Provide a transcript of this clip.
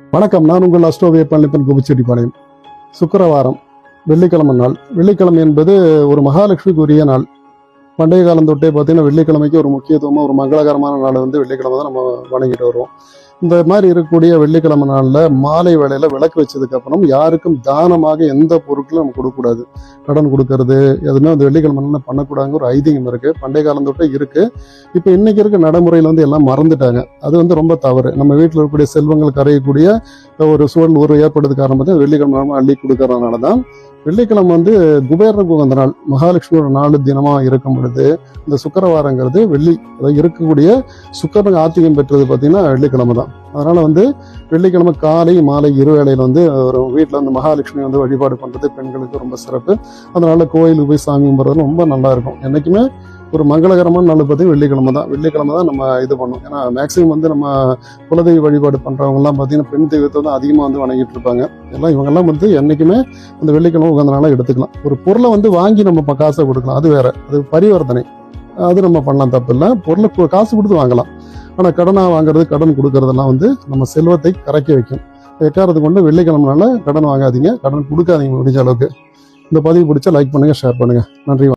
வணக்கம். நான் உங்கள் அஸ்ட்ரோவிய பழனிப்பன் கோபிச்செட்டிப்பாளையம். சுக்கிரவாரம், வெள்ளிக்கிழமை நாள். வெள்ளிக்கிழமை என்பது ஒரு மகாலட்சுமிக்கு உரிய நாள். பண்டைய காலம் தொட்டே பார்த்தீங்கன்னா வெள்ளிக்கிழமைக்கு ஒரு முக்கியத்துவமாக ஒரு மங்களகரமான நாள் வந்து வெள்ளிக்கிழமை தான் நம்ம வணங்கிட்டு வருவோம். இந்த மாதிரி இருக்கக்கூடிய வெள்ளிக்கிழமை நாளில் மாலை வேளையில் விளக்கு வச்சதுக்கு அப்புறம் யாருக்கும் தானமாக எந்த பொருட்களும் நம்ம கொடுக்கக்கூடாது. கடன் கொடுக்கறது எதுவுமே அந்த வெள்ளிக்கிழமை பண்ணக்கூடாதுங்கிற ஒரு ஐதீகம் இருக்கு. பண்டைய காலம் தொட்டே இருக்கு. இப்போ இன்னைக்கு இருக்க நடைமுறையில் வந்து எல்லாம் மறந்துட்டாங்க. அது வந்து ரொம்ப தவறு. நம்ம வீட்டில் இருக்கக்கூடிய செல்வங்கள் கரையக்கூடிய ஒரு சூழல் ஏற்படுறது காரணமாக வெள்ளிக்கிழமை அள்ளி கொடுக்கறதுனால தான் வெள்ளிக்கிழமை வந்து குபேரனுக்கு உகந்த நாள், மகாலட்சுமியோட நாலு தினமா இருக்கும் பொழுது இந்த சுக்கிரவாரங்கிறது அதாவது இருக்கக்கூடிய சுக்கிரனுக்கு ஆத்திகம் பெற்றது பார்த்தீங்கன்னா வெள்ளிக்கிழமை தான். அதனால வந்து வெள்ளிக்கிழமை காலை மாலை இருவேளையில் வந்து ஒரு வீட்டில் வந்து மகாலட்சுமி வந்து வழிபாடு பண்றது பெண்களுக்கு ரொம்ப சிறப்பு. அதனால கோயிலுக்கு போய் சாமி கும்பிட்றது ரொம்ப நல்லா இருக்கும். என்னைக்குமே ஒரு மங்களகரமான நாள் பார்த்தீங்கன்னா வெள்ளிக்கிழமை தான் நம்ம இது பண்ணோம். ஏன்னா மேக்சிமம் வந்து நம்ம குலதெய்வ வழிபாடு பண்றவங்கலாம் பார்த்தீங்கன்னா பெண் தெய்வத்தை தான் அதிகமாக வந்து வணங்கிட்டு இருப்பாங்க. இவங்கெல்லாம் வந்து என்னைக்குமே அந்த வெள்ளிக்கிழமை உகந்த நாளாக எடுத்துக்கலாம். ஒரு பொருளை வந்து வாங்கி நம்ம காசை கொடுக்கலாம், அது வேற, அது பரிவர்த்தனை, அது நம்ம பண்ணலாம், தப்பு இல்லை. பொருளை காசு கொடுத்து வாங்கலாம். ஆனால் கடனாக வாங்குறது, கடன் கொடுக்கறதெல்லாம் வந்து நம்ம செல்வத்தை கரைக்க வைக்கும். எக்காரத்து கொண்டு வெள்ளிக்கிழமைனால கடன் வாங்காதீங்க, கடன் கொடுக்காதீங்க முடிஞ்ச அளவுக்கு. இந்த பதிவு பிடிச்சா லைக் பண்ணுங்க, ஷேர் பண்ணுங்க. நன்றி.